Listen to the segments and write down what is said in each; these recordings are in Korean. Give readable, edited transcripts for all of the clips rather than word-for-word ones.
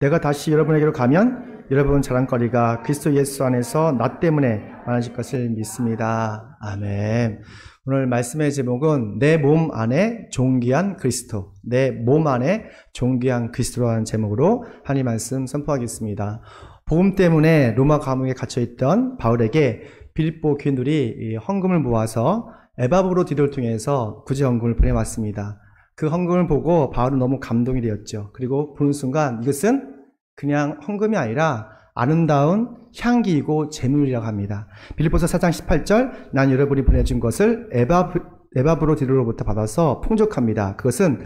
내가 다시 여러분에게로 가면 여러분 자랑거리가 그리스도 예수 안에서 나 때문에 많아질 것을 믿습니다. 아멘. 오늘 말씀의 제목은 내 몸 안에 존귀한 그리스도, 내 몸 안에 존귀한 그리스도라는 제목으로 하나님 말씀 선포하겠습니다. 복음 때문에 로마 감옥에 갇혀있던 바울에게 빌립보 교인들이 헌금을 모아서 에바브로 디도를 통해서 구제 헌금을 보내왔습니다. 그 헌금을 보고 바울은 너무 감동이 되었죠. 그리고 보는 순간 이것은 그냥 헌금이 아니라 아름다운 향기이고 재물이라고 합니다. 빌립보서 4장 18절 난 여러분이 보내준 것을 에바브로 디도로부터 받아서 풍족합니다. 그것은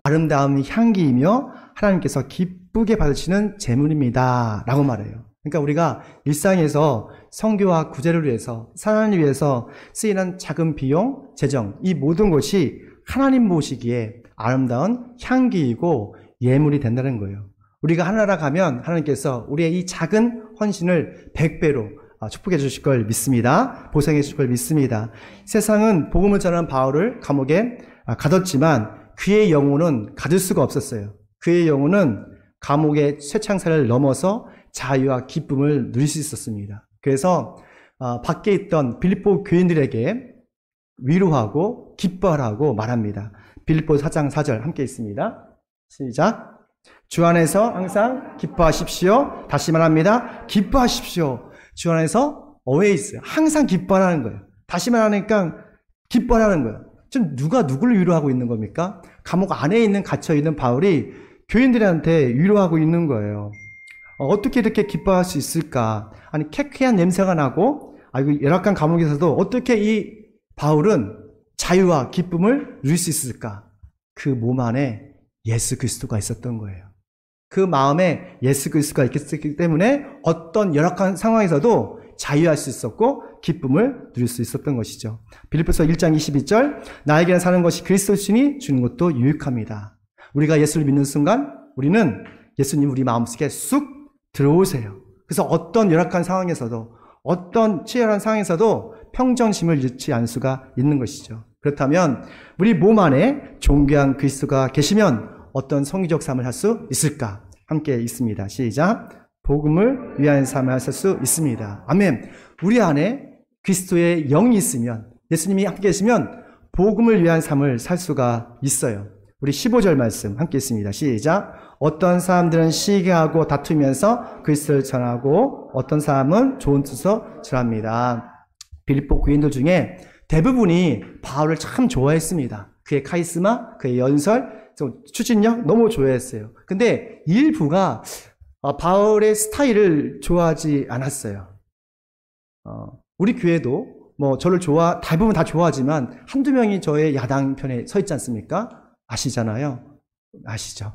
아름다운 향기이며 하나님께서 기쁘게 받으시는 재물입니다 라고 말해요. 그러니까 우리가 일상에서 선교와 구제를 위해서 사랑을 위해서 쓰이는 작은 비용, 재정 이 모든 것이 하나님 보시기에 아름다운 향기이고 예물이 된다는 거예요. 우리가 하나나라 가면 하나님께서 우리의 이 작은 헌신을 100배로 축복해 주실 걸 믿습니다. 보상해 주실 걸 믿습니다. 세상은 복음을 전하는 바울을 감옥에 가뒀지만 그의 영혼은 가둘 수가 없었어요. 그의 영혼은 감옥의 쇠창살을 넘어서 자유와 기쁨을 누릴 수 있었습니다. 그래서 밖에 있던 빌립보 교인들에게 위로하고 기뻐하라고 말합니다. 빌립보 4장 4절 함께 있습니다. 시작. 주 안에서 항상 기뻐하십시오. 다시 말합니다. 기뻐하십시오. 주 안에서 always 항상 기뻐하라는 거예요. 다시 말하니까 기뻐하라는 거예요. 지금 누가 누구를 위로하고 있는 겁니까? 감옥 안에 있는 갇혀있는 바울이 교인들한테 위로하고 있는 거예요. 어떻게 이렇게 기뻐할 수 있을까? 아니 쾌쾌한 냄새가 나고 이거 열악한 감옥에서도 어떻게 이 바울은 자유와 기쁨을 누릴 수 있을까? 그 몸 안에 예수 그리스도가 있었던 거예요. 그 마음에 예수 그리스도가 있었기 때문에 어떤 열악한 상황에서도 자유할 수 있었고 기쁨을 누릴 수 있었던 것이죠. 빌립보서 1장 22절 나에게는 사는 것이 그리스도시니 주는 것도 유익합니다. 우리가 예수를 믿는 순간 우리는 예수님 우리 마음속에 쑥 들어오세요. 그래서 어떤 열악한 상황에서도 어떤 치열한 상황에서도 평정심을 잃지 않을 수가 있는 것이죠. 그렇다면 우리 몸 안에 존귀한 그리스도가 계시면 어떤 성기적 삶을 할 수 있을까? 함께 있습니다. 시작. 복음을 위한 삶을 할 수 있습니다. 아멘. 우리 안에 그리스도의 영이 있으면 예수님이 함께 계시면 복음을 위한 삶을 살 수가 있어요. 우리 15절 말씀 함께 있습니다. 시작. 어떤 사람들은 시기하고 다투면서 그리스도를 전하고 어떤 사람은 좋은 뜻으로 전합니다. 빌립보 교인들 중에 대부분이 바울을 참 좋아했습니다. 그의 카리스마, 그의 연설, 추진력 너무 좋아했어요. 근데 일부가 바울의 스타일을 좋아하지 않았어요. 우리 교회도 저를 대부분 다 좋아하지만 한두 명이 저의 야당 편에 서 있지 않습니까? 아시잖아요. 아시죠?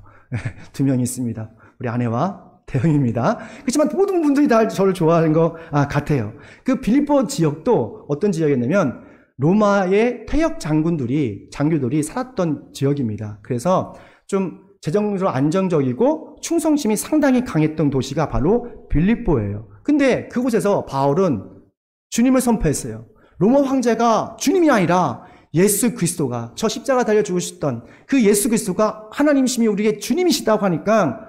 두 명이 있습니다. 우리 아내와 대형입니다. 그렇지만 모든 분들이 다 저를 좋아하는 것 같아요. 그 빌립보 지역도 어떤 지역이었냐면 로마의 퇴역 장교들이 살았던 지역입니다. 그래서 좀 재정적으로 안정적이고 충성심이 상당히 강했던 도시가 바로 빌립보예요. 근데 그곳에서 바울은 주님을 선포했어요. 로마 황제가 주님이 아니라 예수 그리스도가 저 십자가 달려 죽으셨던 그 예수 그리스도가 하나님이시며 우리의 주님이시다고 하니까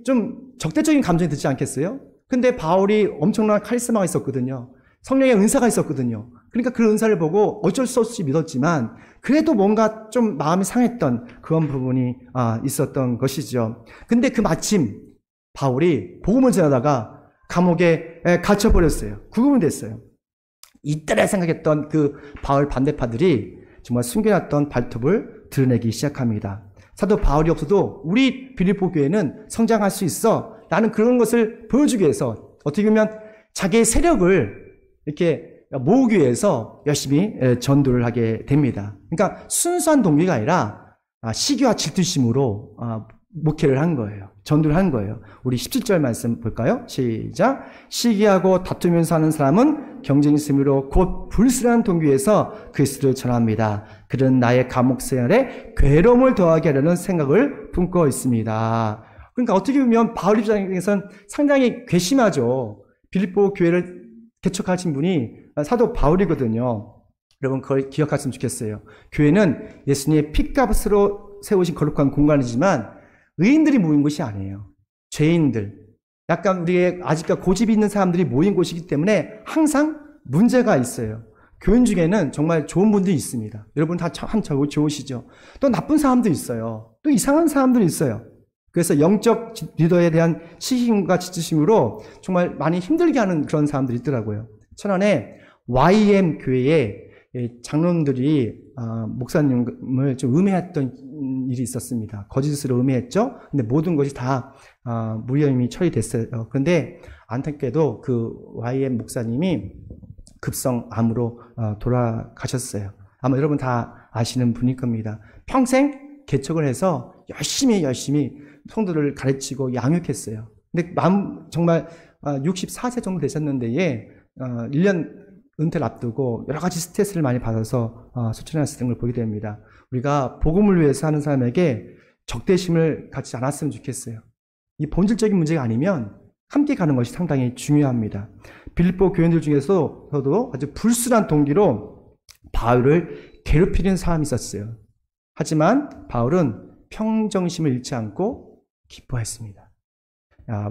좀 적대적인 감정이 듣지 않겠어요? 근데 바울이 엄청난 카리스마가 있었거든요. 성령의 은사가 있었거든요. 그러니까 그 은사를 보고 어쩔 수 없이 믿었지만 그래도 뭔가 좀 마음이 상했던 그런 부분이 있었던 것이죠. 근데 그 마침 바울이 복음을 전하다가 감옥에 갇혀버렸어요. 구금이 됐어요. 이때라 생각했던 그 바울 반대파들이 정말 숨겨놨던 발톱을 드러내기 시작합니다. 사도 바울이 없어도 우리 빌립보 교회는 성장할 수 있어. 나는 그런 것을 보여주기 위해서 어떻게 보면 자기의 세력을 이렇게 모으기 위해서 열심히 전도를 하게 됩니다. 그러니까 순수한 동기가 아니라 시기와 질투심으로 목회를 한 거예요. 전도를 한 거예요. 우리 17절 말씀 볼까요? 시작. 시기하고 다투면서 하는 사람은 경쟁심으로 곧 불순한 동기에서 그리스도를 전합니다. 그는 나의 감옥 생활에 괴로움을 더하게 하려는 생각을 품고 있습니다. 그러니까 어떻게 보면 바울 입장에서는 상당히 괘씸하죠. 빌립보 교회를 개척하신 분이 사도 바울이거든요. 여러분 그걸 기억하시면 좋겠어요. 교회는 예수님의 핏값으로 세우신 거룩한 공간이지만 의인들이 모인 곳이 아니에요. 죄인들, 약간 우리의 아직까지 고집이 있는 사람들이 모인 곳이기 때문에 항상 문제가 있어요. 교인 중에는 정말 좋은 분들이 있습니다. 여러분 다 참 좋으시죠? 또 나쁜 사람도 있어요. 또 이상한 사람들이 있어요. 그래서 영적 리더에 대한 시기심과 지치심으로 정말 많이 힘들게 하는 그런 사람들이 있더라고요. 천안에 YM 교회에 장로님들이 목사님을 좀 음해했던 일이 있었습니다. 거짓으로 음해했죠. 근데 모든 것이 다 무혐의 처리됐어요. 그런데 안타깝게도 그 YM 목사님이 급성암으로 돌아가셨어요. 아마 여러분 다 아시는 분일 겁니다. 평생 개척을 해서 열심히 성도를 가르치고 양육했어요. 근데 정말 64세 정도 되셨는데 1년 은퇴를 앞두고 여러 가지 스트레스를 많이 받아서 소천하셨을 등을 보게 됩니다. 우리가 복음을 위해서 하는 사람에게 적대심을 갖지 않았으면 좋겠어요. 이 본질적인 문제가 아니면 함께 가는 것이 상당히 중요합니다. 빌립보 교인들 중에서도 아주 불순한 동기로 바울을 괴롭히는 사람이 있었어요. 하지만 바울은 평정심을 잃지 않고 기뻐했습니다.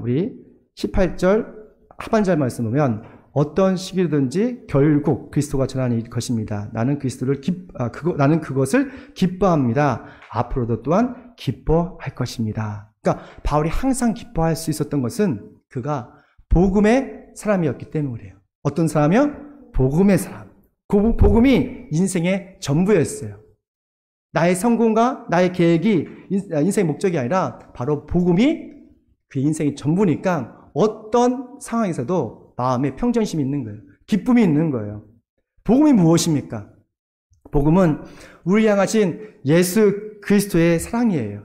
우리 18절 하반절 말씀 보면 어떤 시기든지 결국 그리스도가 전하는 것입니다. 나는 그것을 기뻐합니다. 앞으로도 또한 기뻐할 것입니다. 그러니까 바울이 항상 기뻐할 수 있었던 것은 그가 복음의 사람이었기 때문이에요. 어떤 사람이요? 복음의 사람. 복음이 인생의 전부였어요. 나의 성공과 나의 계획이 인생의 목적이 아니라 바로 복음이 그 인생의 전부니까 어떤 상황에서도 마음에 평정심이 있는 거예요. 기쁨이 있는 거예요. 복음이 무엇입니까? 복음은 우리 향하신 예수 그리스도의 사랑이에요.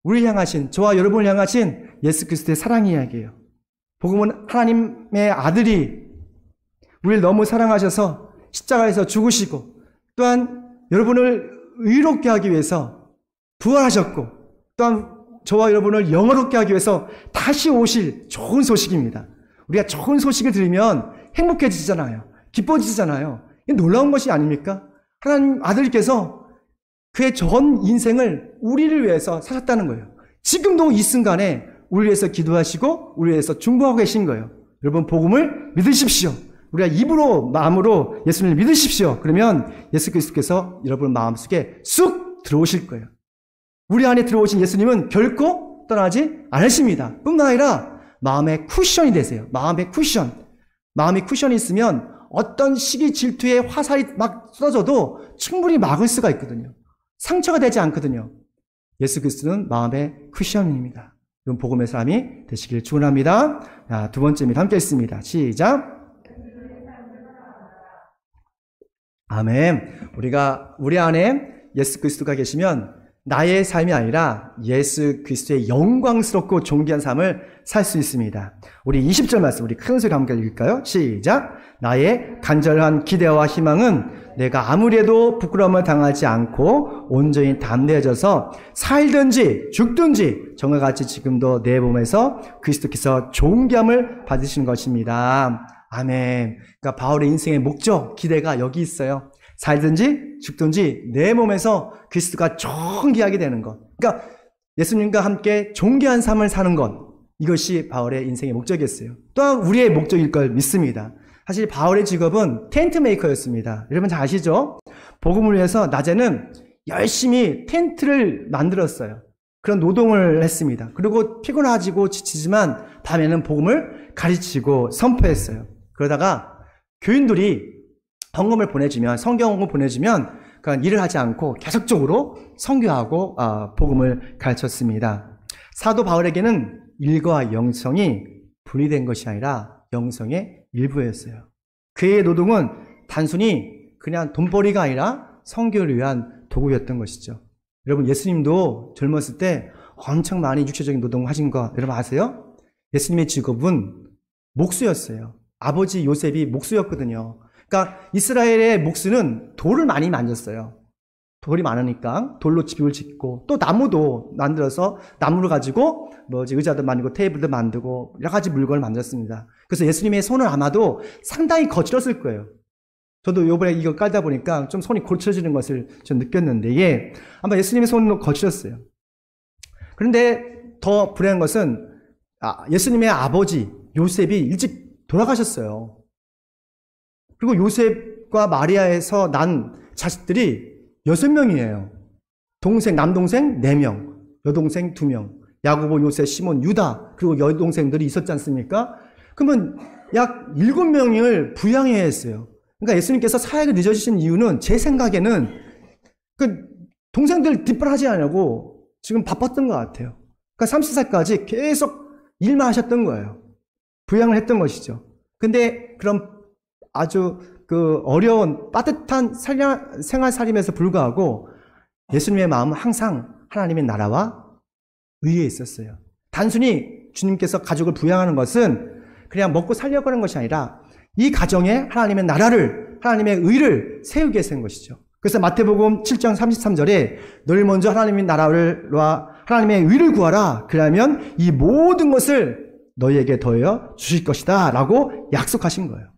우리 향하신, 저와 여러분을 향하신 예수 그리스도의 사랑 이야기예요. 복음은 하나님의 아들이 우리를 너무 사랑하셔서 십자가에서 죽으시고 또한 여러분을 의롭게 하기 위해서 부활하셨고 또한 저와 여러분을 영화롭게 하기 위해서 다시 오실 좋은 소식입니다. 우리가 좋은 소식을 들으면 행복해지잖아요. 기뻐지잖아요. 이게 놀라운 것이 아닙니까? 하나님 아들께서 그의 전 인생을 우리를 위해서 사셨다는 거예요. 지금도 이 순간에 우리를 위해서 기도하시고 우리를 위해서 중보하고 계신 거예요. 여러분 복음을 믿으십시오. 우리가 입으로 마음으로 예수님을 믿으십시오. 그러면 예수 그리스도께서 여러분 마음속에 쑥 들어오실 거예요. 우리 안에 들어오신 예수님은 결코 떠나지 않으십니다. 뿐만 아니라 마음의 쿠션이 되세요. 마음의 쿠션. 마음의 쿠션이 있으면 어떤 시기 질투의 화살이 막 쏟아져도 충분히 막을 수가 있거든요. 상처가 되지 않거든요. 예수 그리스도는 마음의 쿠션입니다. 이런 복음의 사람이 되시길 축원합니다. 두 번째입니다. 함께 읽습니다. 시작. 아멘. 우리 안에 예수 그리스도가 계시면 나의 삶이 아니라 예수 그리스도의 영광스럽고 존귀한 삶을 살 수 있습니다. 우리 20절 말씀, 우리 큰 소리 함께 읽을까요? 시작. 나의 간절한 기대와 희망은 내가 아무래도 부끄러움을 당하지 않고 온전히 담대해져서 살든지 죽든지 정과 같이 지금도 내 몸에서 그리스도께서 존귀함을 받으시는 것입니다. 아멘. 그러니까 바울의 인생의 목적, 기대가 여기 있어요. 살든지 죽든지 내 몸에서 그리스도가 존귀하게 되는 것. 그러니까 예수님과 함께 존귀한 삶을 사는 것. 이것이 바울의 인생의 목적이었어요. 또한 우리의 목적일 걸 믿습니다. 사실 바울의 직업은 텐트 메이커였습니다. 여러분 잘 아시죠? 복음을 위해서 낮에는 열심히 텐트를 만들었어요. 그런 노동을 했습니다. 그리고 피곤하고 지치지만 밤에는 복음을 가르치고 선포했어요. 그러다가 교인들이 헌금을 보내주면, 성경을 보내주면 그러니까 일을 하지 않고 계속적으로 선교하고 복음을 가르쳤습니다. 사도 바울에게는 일과 영성이 분리된 것이 아니라 영성의 일부였어요. 그의 노동은 단순히 그냥 돈벌이가 아니라 선교를 위한 도구였던 것이죠. 여러분 예수님도 젊었을 때 엄청 많이 육체적인 노동을 하신 거 여러분 아세요? 예수님의 직업은 목수였어요. 아버지 요셉이 목수였거든요. 그러니까 이스라엘의 목수는 돌을 많이 만졌어요. 돌이 많으니까 돌로 집을 짓고 또 나무도 만들어서 나무를 가지고 의자도 만들고 테이블도 만들고 여러 가지 물건을 만졌습니다. 그래서 예수님의 손은 아마도 상당히 거칠었을 거예요. 저도 요번에 이거 깔다 보니까 좀 손이 거칠어지는 것을 좀 느꼈는데 아마 예수님의 손은 거칠었어요. 그런데 더 불행한 것은 예수님의 아버지 요셉이 일찍 돌아가셨어요. 그리고 요셉과 마리아에서 난 자식들이 6명이에요. 남동생 4명, 여동생 2명, 야고보, 요셉, 시몬, 유다, 그리고 여동생들이 있었지 않습니까? 그러면 약 7명을 부양해야 했어요. 그러니까 예수님께서 사역을 늦어지신 이유는 제 생각에는 그 동생들 뒷바라지 하려고 지금 바빴던 것 같아요. 그러니까 30살까지 계속 일만 하셨던 거예요. 부양을 했던 것이죠. 근데 그런 아주 그 어려운 따뜻한 생활살림에서 불구하고 예수님의 마음은 항상 하나님의 나라와 의에 있었어요. 단순히 주님께서 가족을 부양하는 것은 그냥 먹고 살려고 하는 것이 아니라 이 가정에 하나님의 나라를, 하나님의 의를 세우기 위해서 한 것이죠. 그래서 마태복음 7장 33절에 너희 먼저 하나님의 나라와 하나님의 의를 구하라. 그러면 이 모든 것을 너희에게 더하여 주실 것이다 라고 약속하신 거예요.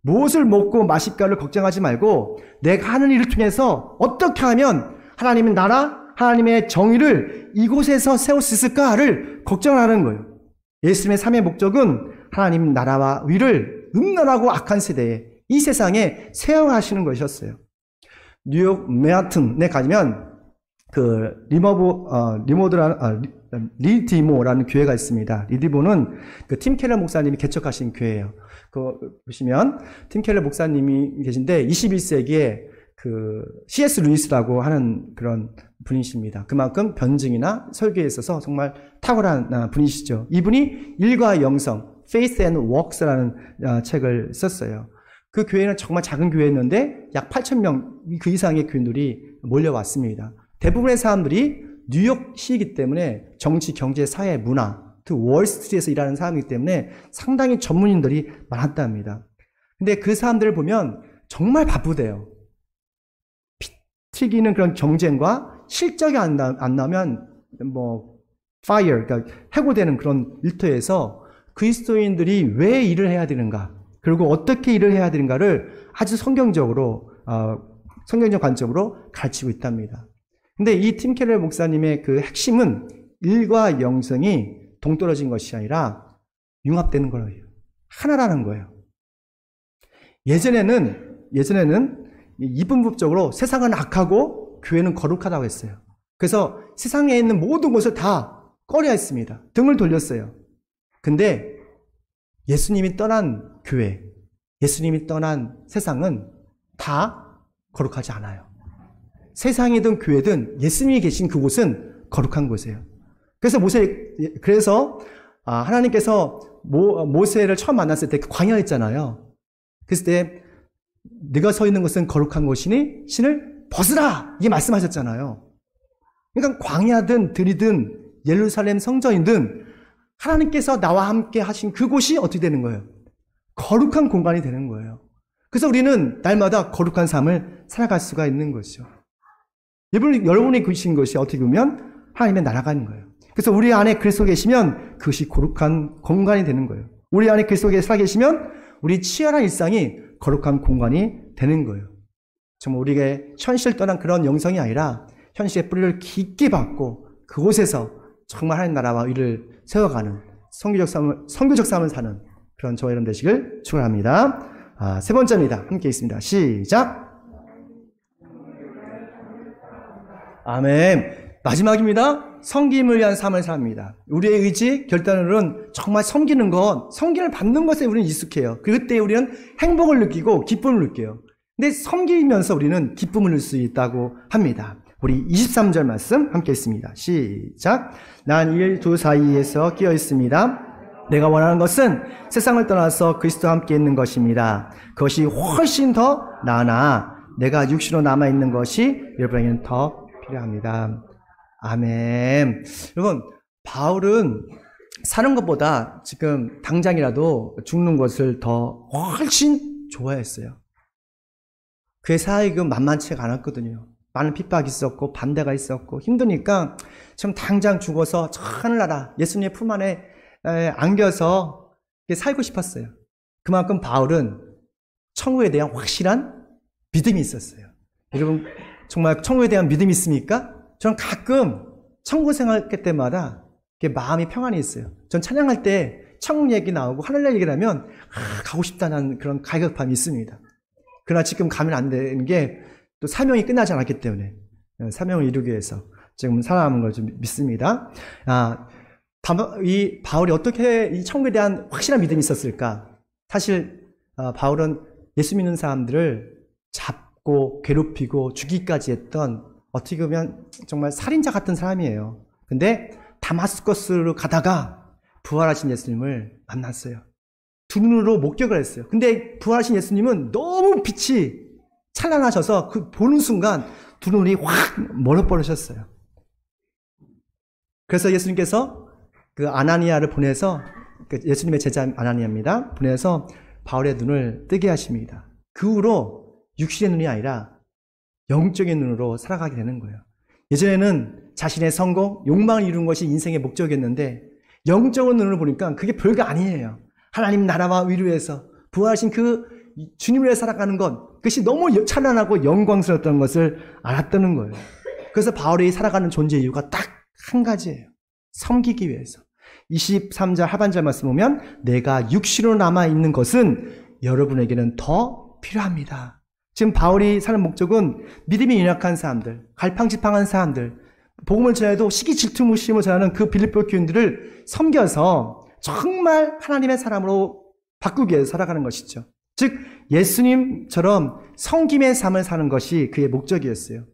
무엇을 먹고 마실까를 걱정하지 말고 내가 하는 일을 통해서 어떻게 하면 하나님의 나라, 하나님의 정의를 이곳에서 세울 수 있을까를 걱정하는 거예요. 예수님의 삶의 목적은 하나님 나라와 의를 음란하고 악한 세대에 이 세상에 세워하시는 것이었어요. 뉴욕 맨하튼에 가면 그 리디모라는 교회가 있습니다. 리디모는 그 팀 켈러 목사님이 개척하신 교회예요. 그 보시면 팀 켈러 목사님이 계신데 21세기에 그 C.S. 루이스라고 하는 그런 분이십니다. 그만큼 변증이나 설교에 있어서 정말 탁월한 분이시죠. 이분이 일과 영성, Faith and Works라는 책을 썼어요. 그 교회는 정말 작은 교회였는데 약 8,000명 그 이상의 교인들이 몰려왔습니다. 대부분의 사람들이 뉴욕시이기 때문에 정치, 경제, 사회, 문화, 월스트리트에서 일하는 사람이기 때문에 상당히 전문인들이 많았답니다. 근데 그 사람들을 보면 정말 바쁘대요. 피 튀기는 그런 경쟁과 실적이 안 나면 fire, 그러니까 해고되는 그런 일터에서 그리스도인들이 왜 일을 해야 되는가, 그리고 어떻게 일을 해야 되는가를 아주 성경적 관점으로 가르치고 있답니다. 근데 이 팀 켈러 목사님의 그 핵심은 일과 영성이 동떨어진 것이 아니라 융합되는 거예요. 하나라는 거예요. 예전에는 이분법적으로 세상은 악하고 교회는 거룩하다고 했어요. 그래서 세상에 있는 모든 것을 다 꺼려 했습니다. 등을 돌렸어요. 근데 예수님이 떠난 교회, 예수님이 떠난 세상은 다 거룩하지 않아요. 세상이든 교회든 예수님이 계신 그곳은 거룩한 곳이에요. 그래서 하나님께서 모세를 처음 만났을 때 그 광야였잖아요. 그랬을 때 네가 서 있는 것은 거룩한 곳이니 신을 벗으라 이게 말씀하셨잖아요. 그러니까 광야든 들이든 예루살렘 성전이든 하나님께서 나와 함께 하신 그곳이 어떻게 되는 거예요? 거룩한 공간이 되는 거예요. 그래서 우리는 날마다 거룩한 삶을 살아갈 수가 있는 것이죠. 여러분이 계신 것이 어떻게 보면 하나님의 나라가 있는 거예요. 그래서 우리 안에 그리스도 계시면 그것이 거룩한 공간이 되는 거예요. 우리 안에 그리스도에 살아 계시면 우리 치열한 일상이 거룩한 공간이 되는 거예요. 정말 우리에게 현실 떠난 그런 영성이 아니라 현실의 뿌리를 깊게 박고 그곳에서 정말 하나님 나라와 의를 세워가는 선교적 삶을 사는 그런 저와 여러분 되시길 축원합니다. 세 번째입니다. 함께 있습니다. 시작. 아멘. 마지막입니다. 섬김을 위한 삶을 삽니다. 우리의 의지, 결단으로는 정말 섬기는 것, 섬김을 받는 것에 우리는 익숙해요. 그때 우리는 행복을 느끼고 기쁨을 느껴요. 근데 섬기면서 우리는 기쁨을 느낄 수 있다고 합니다. 우리 23절 말씀 함께 있습니다. 시작. 난 일 두 사이에서 끼어 있습니다. 내가 원하는 것은 세상을 떠나서 그리스도와 함께 있는 것입니다. 그것이 훨씬 더 나으나 내가 육신으로 남아있는 것이 여러분에게는 더 필요합니다. 아멘. 여러분, 바울은 사는 것보다 지금 당장이라도 죽는 것을 더 훨씬 좋아했어요. 그의 사역은 만만치가 않았거든요. 많은 핍박이 있었고 반대가 있었고 힘드니까 좀 당장 죽어서 저 하늘나라 예수님의 품 안에 안겨서 살고 싶었어요. 그만큼 바울은 천국에 대한 확실한 믿음이 있었어요. 여러분 정말 천국에 대한 믿음이 있습니까? 저는 가끔 천국 생활할 때마다 마음이 평안이 있어요. 전 찬양할 때 천국 얘기 나오고 하늘날 얘기를 하면 가고 싶다는 그런 갈급함이 있습니다. 그러나 지금 가면 안 되는 게 또 사명이 끝나지 않았기 때문에 사명을 이루기 위해서 지금 살아남은 걸 좀 믿습니다. 이 바울이 어떻게 이 천국에 대한 확실한 믿음이 있었을까? 사실 바울은 예수 믿는 사람들을 잡고 괴롭히고 죽이기까지 했던 어떻게 보면 정말 살인자 같은 사람이에요. 근데 다마스커스로 가다가 부활하신 예수님을 만났어요. 두 눈으로 목격을 했어요. 근데 부활하신 예수님은 너무 빛이 찬란하셔서 그 보는 순간 두 눈이 확 멀어버리셨어요. 그래서 예수님께서 그 아나니아를 보내서, 예수님의 제자 아나니아입니다. 보내서 바울의 눈을 뜨게 하십니다. 그 후로 육신의 눈이 아니라 영적인 눈으로 살아가게 되는 거예요. 예전에는 자신의 성공, 욕망을 이루는 것이 인생의 목적이었는데 영적인 눈을 보니까 그게 별거 아니에요. 하나님 나라와 위로에서 부활하신 그 주님을 위해 살아가는 것, 그것이 너무 찬란하고 영광스러웠던 것을 알았다는 거예요. 그래서 바울이 살아가는 존재 이유가 딱 한 가지예요. 섬기기 위해서. 23절 하반절 말씀 보면 내가 육신으로 남아있는 것은 여러분에게는 더 필요합니다. 지금 바울이 사는 목적은 믿음이 연약한 사람들, 갈팡질팡한 사람들, 복음을 전해도 시기 질투 무심을 전하는 그 빌립보 교인들을 섬겨서 정말 하나님의 사람으로 바꾸기 위해서 살아가는 것이죠. 즉 예수님처럼 섬김의 삶을 사는 것이 그의 목적이었어요.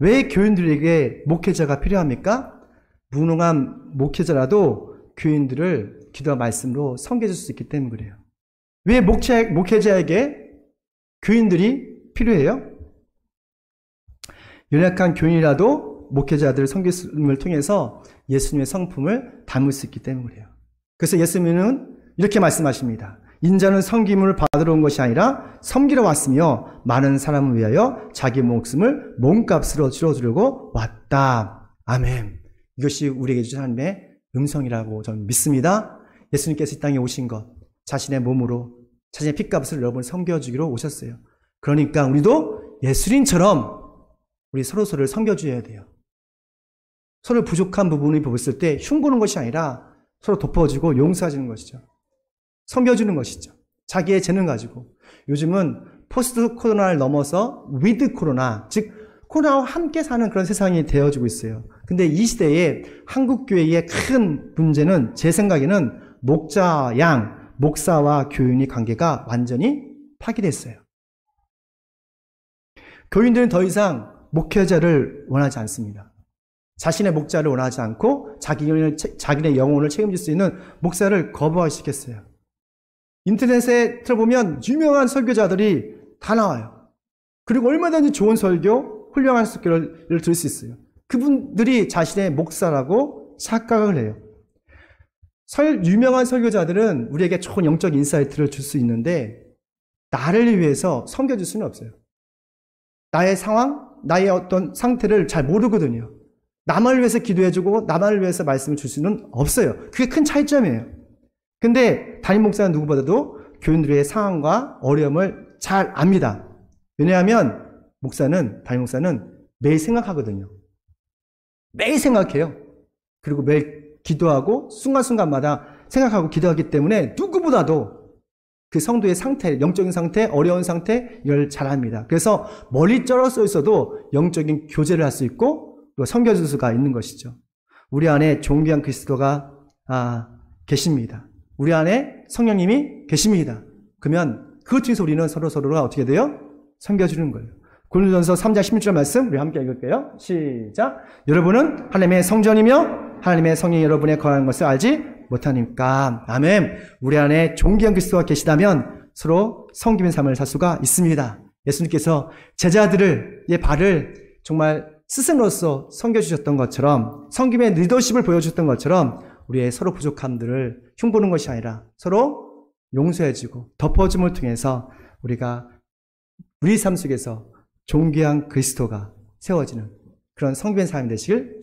왜 교인들에게 목회자가 필요합니까? 무능한 목회자라도 교인들을 기도와 말씀으로 섬겨줄 수 있기 때문에 그래요. 왜 목회자에게 교인들이 필요해요? 연약한 교인이라도 목회자들의 섬김을 통해서 예수님의 성품을 담을 수 있기 때문에 그래요. 그래서 예수님은 이렇게 말씀하십니다. 인자는 섬김을 받으러 온 것이 아니라 섬기러 왔으며 많은 사람을 위하여 자기 목숨을 몸값으로 치러주려고 왔다. 아멘. 이것이 우리에게 주신 하나님의 음성이라고 저는 믿습니다. 예수님께서 이 땅에 오신 것, 자신의 몸으로 자신의 핏값을 여러분을 섬겨주기로 오셨어요. 그러니까 우리도 예수님처럼 우리 서로서로를 섬겨줘야 돼요. 서로 부족한 부분이 보였을 때 흉보는 것이 아니라 서로 덮어주고 용서해주는 것이죠. 섬겨주는 것이죠. 자기의 재능 가지고. 요즘은 포스트 코로나를 넘어서 위드 코로나, 즉 코로나와 함께 사는 그런 세상이 되어지고 있어요. 근데 이 시대에 한국교회의 큰 문제는 제 생각에는 목사와 교인의 관계가 완전히 파괴됐어요. 교인들은 더 이상 목회자를 원하지 않습니다. 자신의 목자를 원하지 않고 자기네 영혼을 책임질 수 있는 목사를 거부하기 시작했어요. 인터넷에 들어보면 유명한 설교자들이 다 나와요. 그리고 얼마든지 좋은 설교, 훌륭한 설교를 들을 수 있어요. 그분들이 자신의 목사라고 착각을 해요. 유명한 설교자들은 우리에게 좋은 영적 인사이트를 줄 수 있는데 나를 위해서 섬겨줄 수는 없어요. 나의 상황, 나의 어떤 상태를 잘 모르거든요. 나만을 위해서 기도해주고 나만을 위해서 말씀을 줄 수는 없어요. 그게 큰 차이점이에요. 근데 담임 목사는 누구보다도 교인들의 상황과 어려움을 잘 압니다. 왜냐하면 담임 목사는 매일 생각하거든요. 매일 생각해요. 그리고 매일 기도하고 순간순간마다 생각하고 기도하기 때문에 누구보다도 그 성도의 상태, 영적인 상태, 어려운 상태 이걸 잘 압니다. 그래서 멀리 떨어져 있어도 영적인 교제를 할 수 있고 또 섬겨줄 수가 있는 것이죠. 우리 안에 존귀한 그리스도가 계십니다. 우리 안에 성령님이 계십니다. 그러면 그것 중에서 우리는 서로가 어떻게 돼요? 섬겨주는 거예요. 고린도전서 3장 16절 말씀 우리 함께 읽을게요. 시작. 여러분은 하나님의 성전이며 하나님의 성령이 여러분에 거하는 것을 알지 못하니까. 아멘. 우리 안에 존귀한 그리스도가 계시다면 서로 섬김의 삶을 살 수가 있습니다. 예수님께서 제자들의 발을 정말 스승으로서 섬겨주셨던 것처럼 섬김의 리더십을 보여주셨던 것처럼 우리의 서로 부족함들을 흉보는 것이 아니라 서로 용서해주고 덮어줌을 통해서 우리가 우리 삶 속에서 존귀한 그리스도가 세워지는 그런 성김의 삶이 되시길